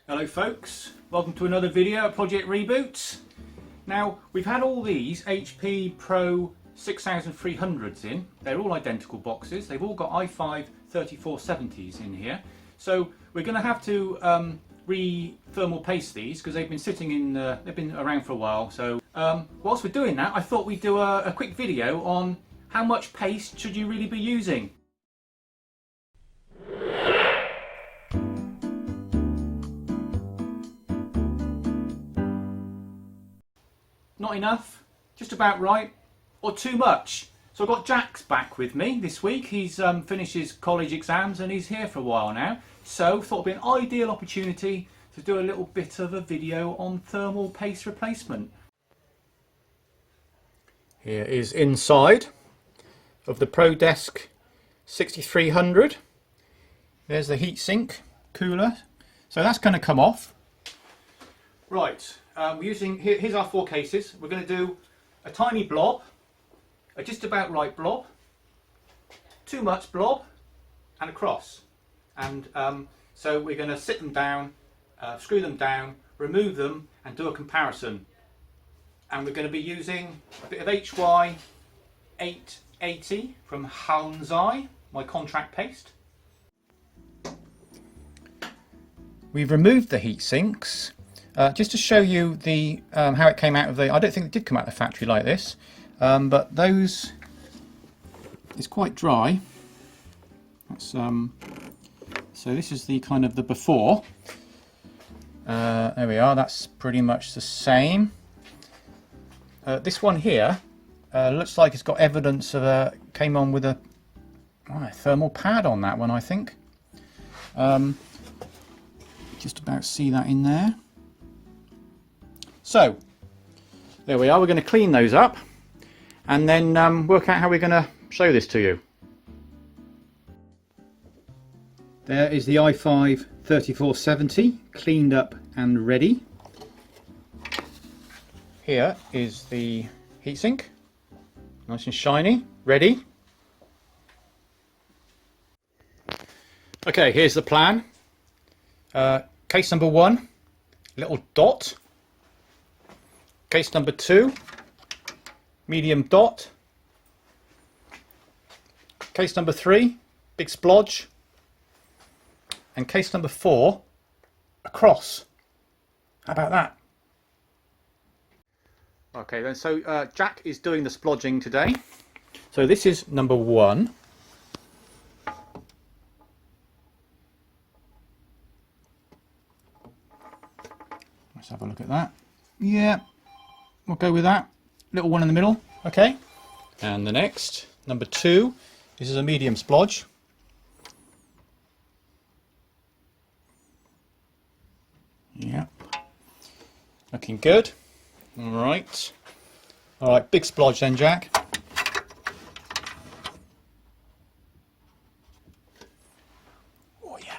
Hello folks, welcome to another video at Project Reboot. Now we've had all these HP Pro 6300s in. They're all identical boxes. They've all got i5 3470s in here. So we're going to have to re-thermal paste these because they've been sitting in, they've been around for a while. So whilst we're doing that, I thought we'd do a quick video on how much paste should you really be using. Not enough, just about right, or too much. So I've got Jack's back with me this week. He's finished his college exams and he's here for a while now. So thought it'd be an ideal opportunity to do a little bit of a video on thermal paste replacement. Here is inside of the ProDesk 6300. There's the heatsink cooler. So that's going to come off. Right. We're using, here's our four cases. We're going to do a tiny blob, a just about right blob, too much blob, and a cross. And so we're going to sit them down, screw them down, remove them, and do a comparison. And we're going to be using a bit of HY 880 from Hansai, my contract paste. We've removed the heat sinks. Just to show you the how it came out of the, I don't think it did come out of the factory like this, but those, it's quite dry. That's, so this is the kind of the before. There we are, that's pretty much the same. This one here looks like it's got evidence of came on with a thermal pad on that one, I think. Just about see that in there. So, there we are, we're going to clean those up and then work out how we're going to show this to you. There is the i5 3470 cleaned up and ready. Here is the heatsink, nice and shiny, ready. Okay, here's the plan. Case number 1, little dot. Case number 2, medium dot. Case number 3, big splodge. And case number 4, a cross. How about that? Okay then, so Jack is doing the splodging today. So this is number 1. Let's have a look at that. Yeah. We'll go with that little one in the middle, okay. And the next, number 2, this is a medium splodge. Yeah, looking good. All right, big splodge then, Jack. Oh yeah,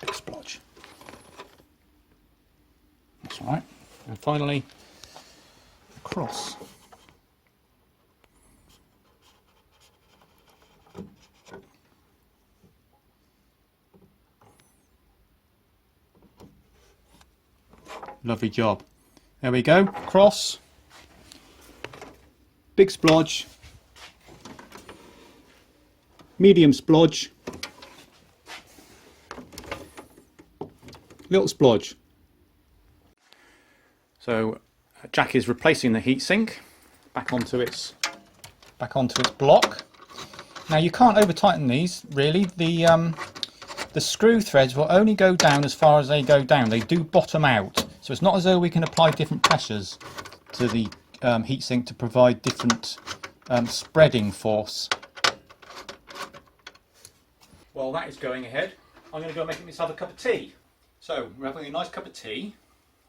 big splodge. That's all right. And finally, cross. Lovely job. There we go. Cross. Big splodge. Medium splodge. Little splodge. So Jack is replacing the heatsink back onto its block. Now you can't over tighten these really. The screw threads will only go down as far as they go down. They do bottom out, so it's not as though we can apply different pressures to the heatsink to provide different spreading force. While that is going ahead, I'm going to go make myself a cup of tea. So we're having a nice cup of tea.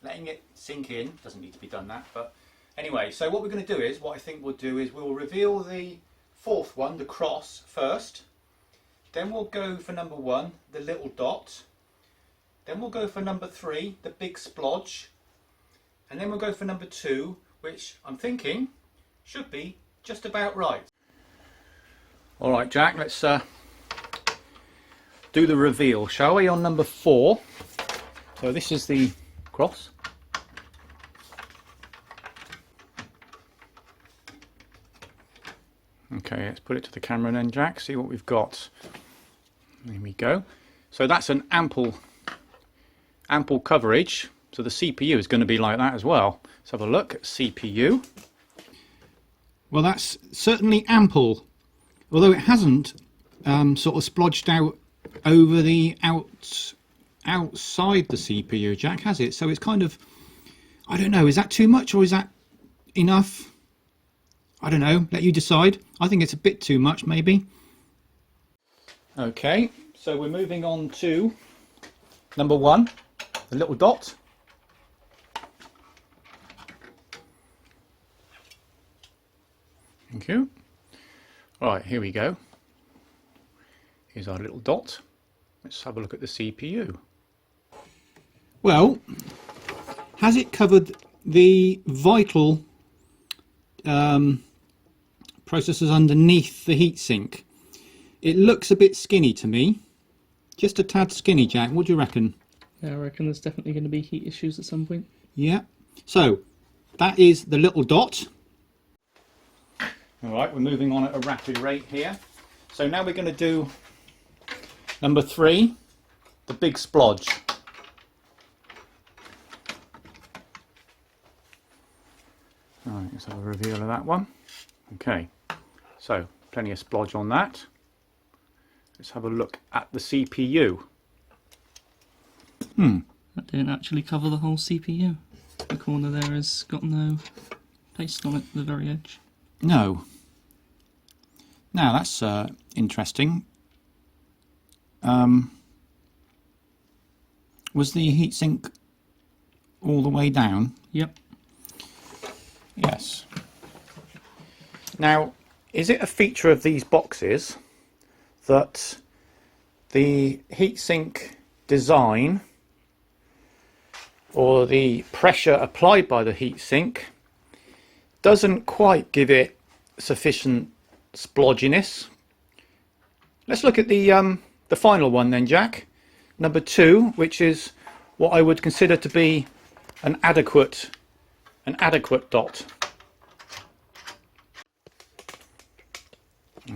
Letting it sink in, doesn't need to be done that, but anyway, so what we're going to do is, what I think we'll do is we'll reveal the 4th one, the cross, first. Then we'll go for number 1, the little dot. Then we'll go for number 3, the big splodge. And then we'll go for number 2, which I'm thinking should be just about right. Alright Jack, let's do the reveal, shall we, on number 4. So this is the cross. Okay, let's put it to the camera then, Jack, see what we've got. There we go. So that's an ample coverage. So the CPU is going to be like that as well. Let's have a look at CPU. Well, that's certainly ample, although it hasn't sort of splodged out over the outside the CPU, Jack, has it? So it's kind of, I don't know, is that too much or is that enough? I don't know, let you decide. I think it's a bit too much, maybe. Okay, so we're moving on to number 1, the little dot. Thank you. Right, here we go. Here's our little dot. Let's have a look at the CPU. Well, has it covered the vital processors underneath the heatsink? It looks a bit skinny to me. Just a tad skinny, Jack. What do you reckon? Yeah, I reckon there's definitely going to be heat issues at some point. Yeah. So, that is the little dot. Alright, we're moving on at a rapid rate here. So now we're going to do number 3, the big splodge. Alright, let's have a reveal of that one. Okay, so plenty of splodge on that. Let's have a look at the CPU. That didn't actually cover the whole CPU. The corner there has got no paste on it at the very edge. No. Now that's interesting. Was the heatsink all the way down? Yep. Yes. Now, is it a feature of these boxes that the heatsink design or the pressure applied by the heatsink doesn't quite give it sufficient splodginess? Let's look at the final one then, Jack. Number 2, which is what I would consider to be an adequate dot.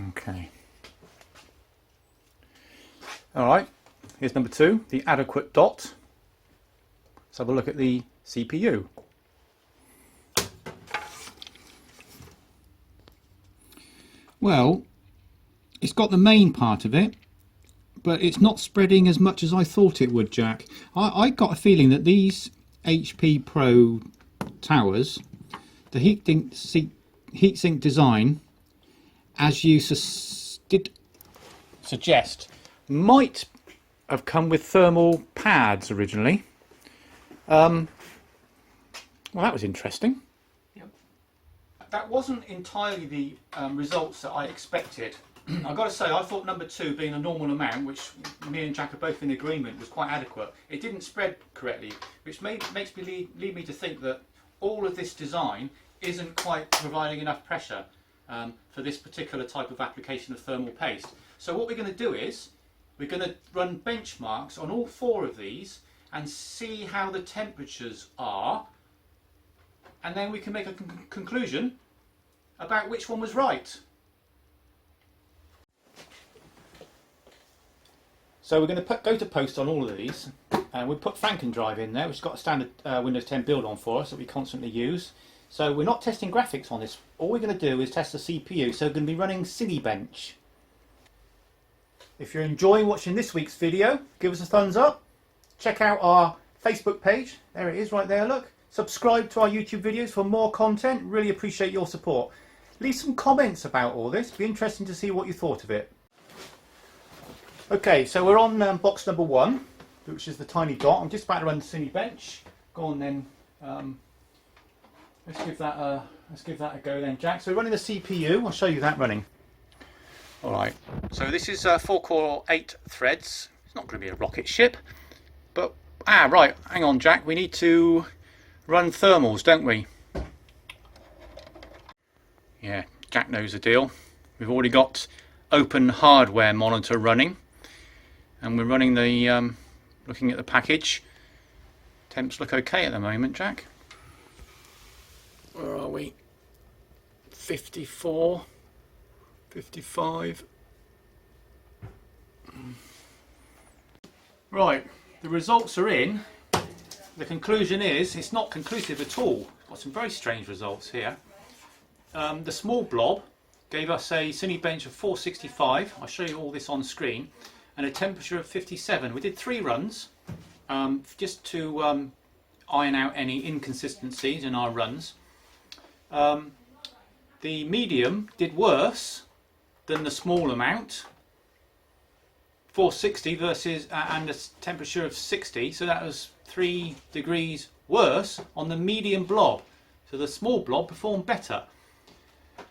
Okay. All right. Here's number 2, the adequate dot. Let's have a look at the CPU. Well, it's got the main part of it, but it's not spreading as much as I thought it would, Jack. I got a feeling that these HP Pro towers, the heatsink design, as you did suggest, might have come with thermal pads originally. Well, that was interesting. Yep. That wasn't entirely the results that I expected. I've got to say, I thought number 2 being a normal amount, which me and Jack are both in agreement, was quite adequate. It didn't spread correctly, which makes me lead me to think that all of this design isn't quite providing enough pressure for this particular type of application of thermal paste. So what we're going to do is we're going to run benchmarks on all 4 of these and see how the temperatures are, and then we can make a conclusion about which one was right. So we're going to go to post on all of these, and we'll put Frankendrive in there, which has got a standard Windows 10 build on for us that we constantly use. So we're not testing graphics on this. All we're going to do is test the CPU. So we're going to be running Cinebench. If you're enjoying watching this week's video, give us a thumbs up. Check out our Facebook page. There it is right there, look. Subscribe to our YouTube videos for more content. Really appreciate your support. Leave some comments about all this. It'd be interesting to see what you thought of it. Okay, so we're on box number 1, which is the tiny dot. I'm just about to run Cinebench. Go on then. Let's give that a go then, Jack. So we're running the CPU. I'll show you that running. All right. So this is 4-core 8 threads. It's not going to be a rocket ship, but right. Hang on, Jack. We need to run thermals, don't we? Yeah, Jack knows the deal. We've already got Open Hardware Monitor running, and we're running the looking at the package. Temps look okay at the moment, Jack. Where are we? 54, 55. Right, the results are in. The conclusion is it's not conclusive at all. Got some very strange results here. The small blob gave us a Cinebench of 465. I'll show you all this on screen, and a temperature of 57. We did 3 runs just to iron out any inconsistencies in our runs. The medium did worse than the small amount, 460 versus and a temperature of 60, so that was 3 degrees worse on the medium blob. So the small blob performed better.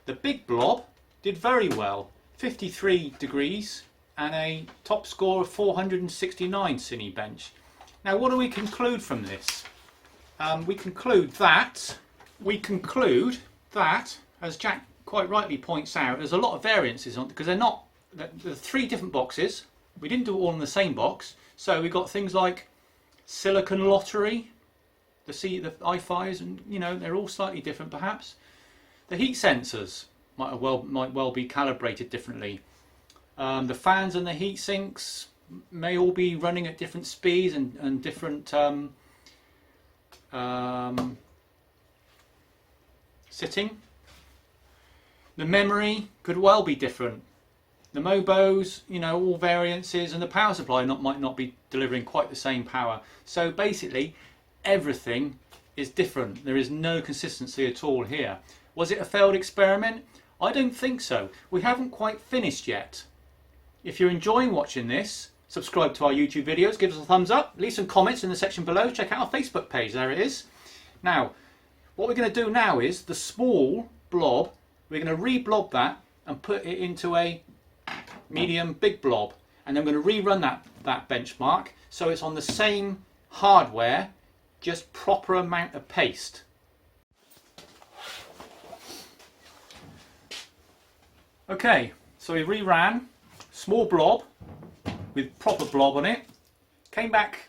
The big blob did very well, 53 degrees and a top score of 469 Cinebench. Now what do we conclude from this? We conclude that, as Jack quite rightly points out, there's a lot of variances on, because there are 3 different boxes. We didn't do it all in the same box, so we got things like silicon lottery, the i5s, and you know, they're all slightly different perhaps. The heat sensors might well be calibrated differently. The fans and the heat sinks may all be running at different speeds and different sitting. The memory could well be different. The Mobos, you know, all variances, and the power supply might not be delivering quite the same power. So basically, everything is different. There is no consistency at all here. Was it a failed experiment? I don't think so. We haven't quite finished yet. If you're enjoying watching this, subscribe to our YouTube videos, give us a thumbs up, leave some comments in the section below, check out our Facebook page, there it is. Now, what we're going to do now is the small blob, we're going to re-blob that and put it into a medium big blob, and then we're going to rerun that benchmark so it's on the same hardware, just proper amount of paste. Okay, so we reran small blob with proper blob on it, came back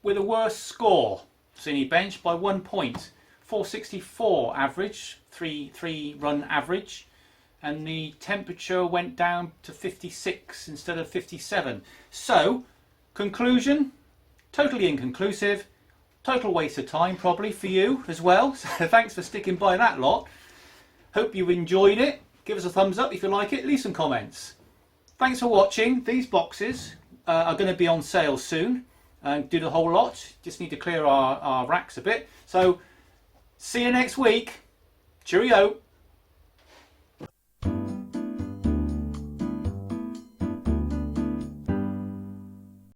with a worse score, Cinebench, by 1 point, 464 average, 3 run average, and the temperature went down to 56 instead of 57. So, conclusion, totally inconclusive, total waste of time probably for you as well, so thanks for sticking by that lot. Hope you enjoyed it. Give us a thumbs up if you like it, leave some comments. Thanks for watching. These boxes are going to be on sale soon, and do the whole lot. Just need to clear our racks a bit. So, see you next week. Cheerio.